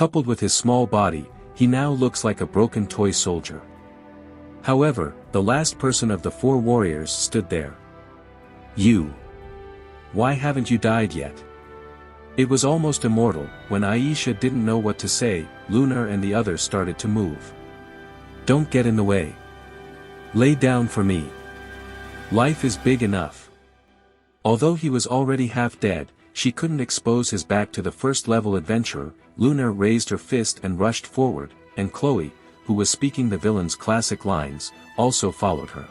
Coupled with his small body, he now looks like a broken toy soldier. However, the last person of the 4 warriors stood there. You. Why haven't you died yet? It was almost immortal. When Aisha didn't know what to say, Lunar and the others started to move. Don't get in the way. Lay down for me. Life is big enough. Although he was already half dead, she couldn't expose his back to the first-level adventurer. Lunar raised her fist and rushed forward, and Chloe, who was speaking the villain's classic lines, also followed her.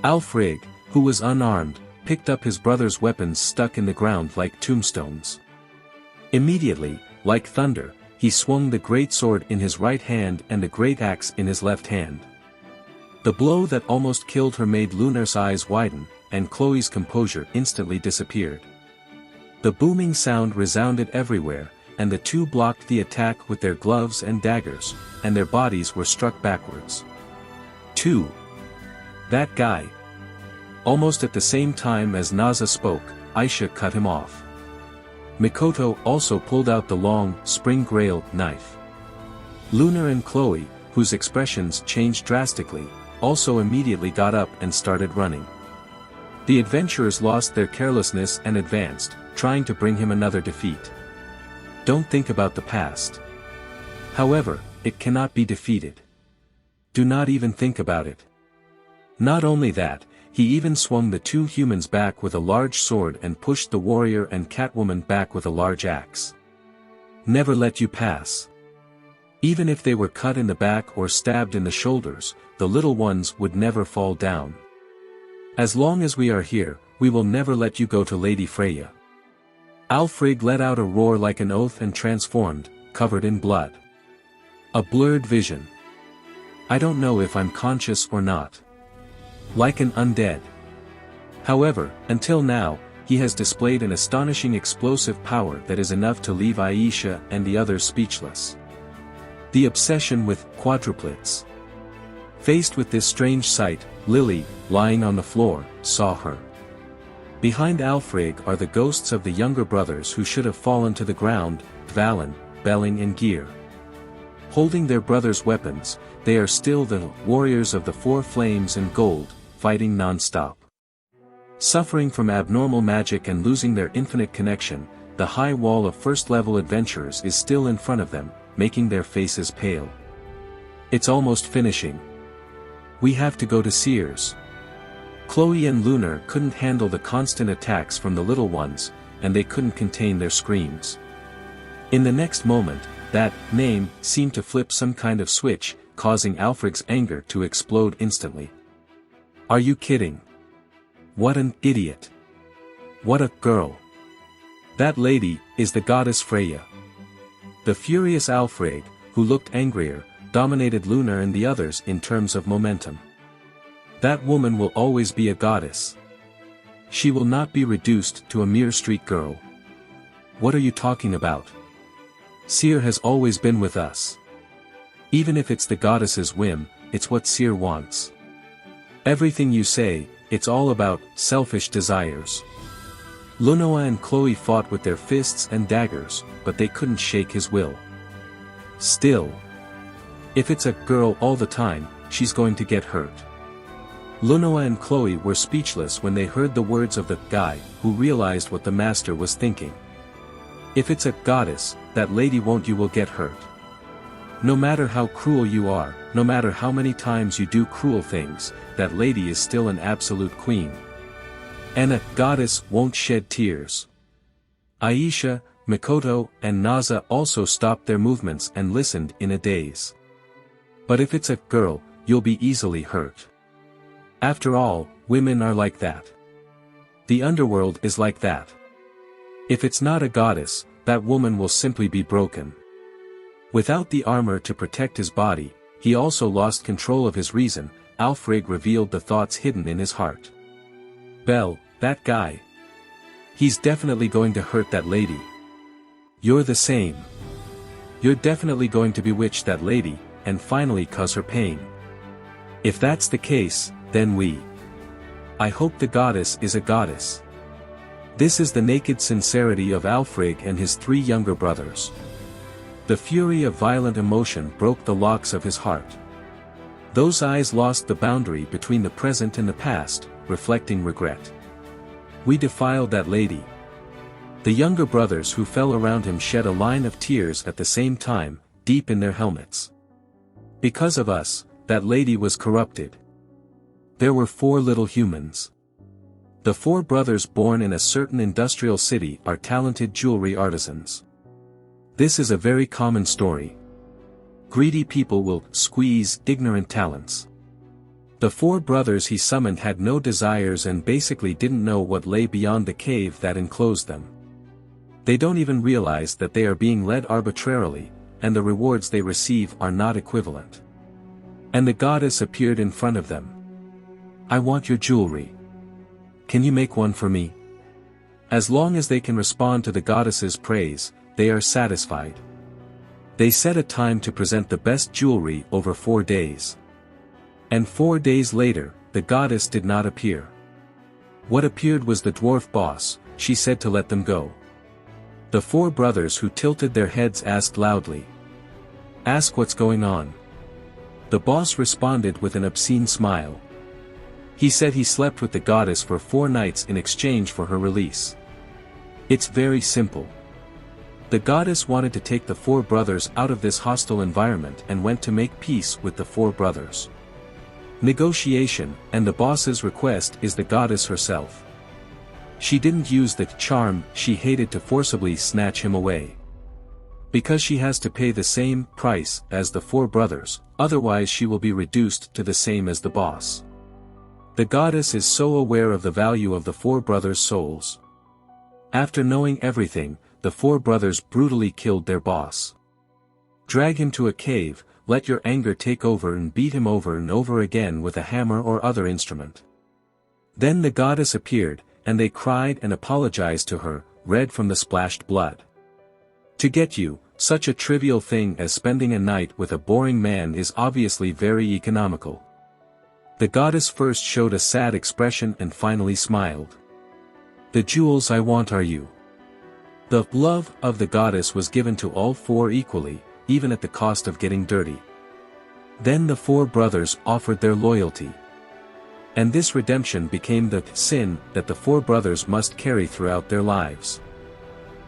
Alfred, who was unarmed, picked up his brother's weapons stuck in the ground like tombstones. Immediately, like thunder, he swung the great sword in his right hand and the great axe in his left hand. The blow that almost killed her made Lunar's eyes widen, and Chloe's composure instantly disappeared. The booming sound resounded everywhere, and the two blocked the attack with their gloves and daggers, and their bodies were struck backwards. 2. That guy. Almost at the same time as Naza spoke, Aisha cut him off. Mikoto also pulled out the long, spring-grail knife. Lunar and Chloe, whose expressions changed drastically, also immediately got up and started running. The adventurers lost their carelessness and advanced, trying to bring him another defeat. Don't think about the past. However, it cannot be defeated. Do not even think about it. Not only that, he even swung the 2 humans back with a large sword and pushed the warrior and Catwoman back with a large axe. Never let you pass. Even if they were cut in the back or stabbed in the shoulders, the little ones would never fall down. As long as we are here, we will never let you go to Lady Freya. Alfred let out a roar like an oath and transformed, covered in blood. A blurred vision. I don't know if I'm conscious or not. Like an undead. However, until now, he has displayed an astonishing explosive power that is enough to leave Aisha and the others speechless. The obsession with quadruplets. Faced with this strange sight, Lily, lying on the floor, saw her. Behind Alfred are the ghosts of the younger brothers who should have fallen to the ground, Valen, Belling and Gear. Holding their brothers' weapons, they are still the warriors of the 4 flames and gold, fighting non-stop. Suffering from abnormal magic and losing their infinite connection, the high wall of first-level adventurers is still in front of them, making their faces pale. It's almost finishing. We have to go to Sears. Chloe and Lunar couldn't handle the constant attacks from the little ones, and they couldn't contain their screams. In the next moment, that name seemed to flip some kind of switch, causing Alfred's anger to explode instantly. Are you kidding? What an idiot. What a girl. That lady is the goddess Freya. The furious Alfred, who looked angrier, dominated Lunar and the others in terms of momentum. That woman will always be a goddess. She will not be reduced to a mere street girl. What are you talking about? Seer has always been with us. Even if it's the goddess's whim, it's what Seer wants. Everything you say, it's all about selfish desires. Lunoa and Chloe fought with their fists and daggers, but they couldn't shake his will. Still. If it's a girl all the time, she's going to get hurt. Lunoa and Chloe were speechless when they heard the words of the guy, who realized what the master was thinking. If it's a goddess, that lady you will get hurt. No matter how cruel you are, no matter how many times you do cruel things, that lady is still an absolute queen. And a goddess won't shed tears. Aisha, Mikoto, and Naza also stopped their movements and listened in a daze. But if it's a girl, you'll be easily hurt. After all, women are like that. The underworld is like that. If it's not a goddess, that woman will simply be broken. Without the armor to protect his body, he also lost control of his reason. Alfred revealed the thoughts hidden in his heart. Belle, that guy. He's definitely going to hurt that lady. You're the same. You're definitely going to bewitch that lady, and finally cause her pain. If that's the case, then I hope the goddess is a goddess. This is the naked sincerity of Alfred and his 3 younger brothers. The fury of violent emotion broke the locks of his heart. Those eyes lost the boundary between the present and the past, reflecting regret. We defiled that lady. The younger brothers who fell around him shed a line of tears at the same time, deep in their helmets. Because of us, that lady was corrupted. There were 4 little humans. The 4 brothers born in a certain industrial city are talented jewelry artisans. This is a very common story. Greedy people will squeeze ignorant talents. The 4 brothers he summoned had no desires and basically didn't know what lay beyond the cave that enclosed them. They don't even realize that they are being led arbitrarily, and the rewards they receive are not equivalent. And the goddess appeared in front of them. I want your jewelry. Can you make one for me? As long as they can respond to the goddess's praise, they are satisfied. They set a time to present the best jewelry over 4 days. And 4 days later, the goddess did not appear. What appeared was the dwarf boss. She said to let them go. The 4 brothers who tilted their heads asked loudly. Ask what's going on. The boss responded with an obscene smile. He said he slept with the goddess for 4 nights in exchange for her release. It's very simple. The goddess wanted to take the 4 brothers out of this hostile environment and went to make peace with the 4 brothers. Negotiation, and the boss's request is the goddess herself. She didn't use the charm she hated to forcibly snatch him away. Because she has to pay the same price as the 4 brothers, otherwise she will be reduced to the same as the boss. The goddess is so aware of the value of the 4 brothers' souls. After knowing everything, the 4 brothers brutally killed their boss. Drag him to a cave, let your anger take over and beat him over and over again with a hammer or other instrument. Then the goddess appeared, and they cried and apologized to her, red from the splashed blood. To get you, such a trivial thing as spending a night with a boring man is obviously very economical. The goddess first showed a sad expression and finally smiled. The jewels I want are you. The love of the goddess was given to all 4 equally, even at the cost of getting dirty. Then the 4 brothers offered their loyalty. And this redemption became the sin that the 4 brothers must carry throughout their lives.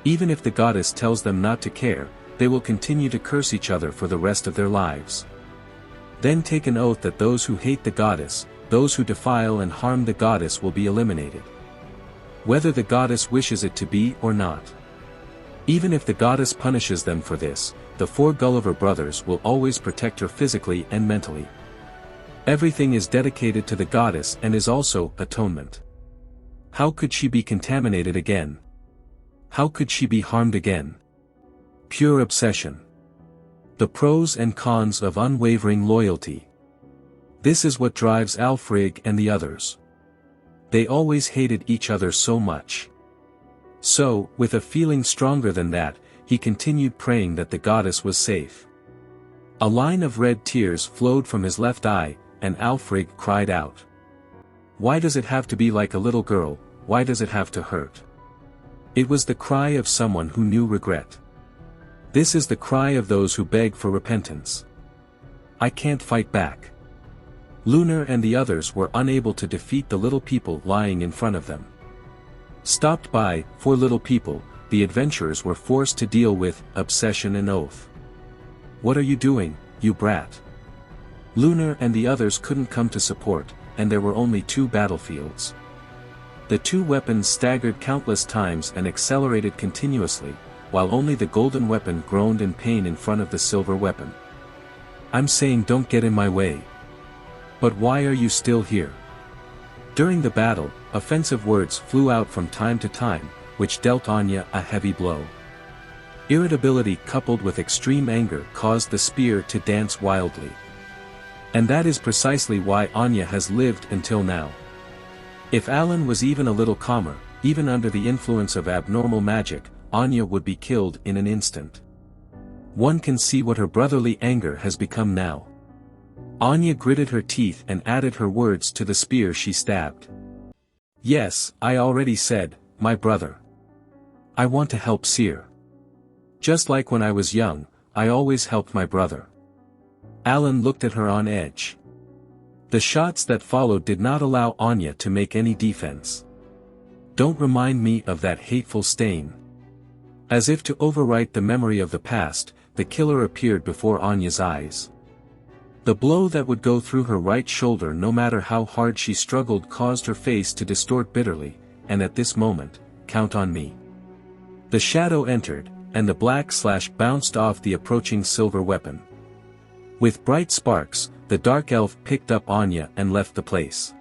Even if the goddess tells them not to care, they will continue to curse each other for the rest of their lives. Then take an oath that those who hate the goddess, those who defile and harm the goddess will be eliminated. Whether the goddess wishes it to be or not. Even if the goddess punishes them for this, the 4 Gulliver brothers will always protect her physically and mentally. Everything is dedicated to the goddess and is also atonement. How could she be contaminated again? How could she be harmed again? Pure obsession. The pros and cons of unwavering loyalty. This is what drives Ælfric and the others. They always hated each other so much. So, with a feeling stronger than that, he continued praying that the goddess was safe. A line of red tears flowed from his left eye, and Ælfric cried out. Why does it have to be like a little girl? Why does it have to hurt? It was the cry of someone who knew regret. This is the cry of those who beg for repentance. I can't fight back. Lunar and the others were unable to defeat the little people lying in front of them. Stopped by 4 little people, the adventurers were forced to deal with obsession and oath. What are you doing, you brat? Lunar and the others couldn't come to support, and there were only 2 battlefields. The 2 weapons staggered countless times and accelerated continuously, while only the golden weapon groaned in pain in front of the silver weapon. I'm saying don't get in my way. But why are you still here? During the battle, offensive words flew out from time to time, which dealt Anya a heavy blow. Irritability coupled with extreme anger caused the spear to dance wildly. And that is precisely why Anya has lived until now. If Alan was even a little calmer, even under the influence of abnormal magic, Anya would be killed in an instant. One can see what her brotherly anger has become now. Anya gritted her teeth and added her words to the spear she stabbed. Yes, I already said, my brother. I want to help Seer. Just like when I was young, I always helped my brother." Alan looked at her on edge. The shots that followed did not allow Anya to make any defense. "Don't remind me of that hateful stain." As if to overwrite the memory of the past, the killer appeared before Anya's eyes. The blow that would go through her right shoulder no matter how hard she struggled caused her face to distort bitterly, and at this moment, "Count on me." The shadow entered, and the black slash bounced off the approaching silver weapon. With bright sparks, the dark elf picked up Anya and left the place.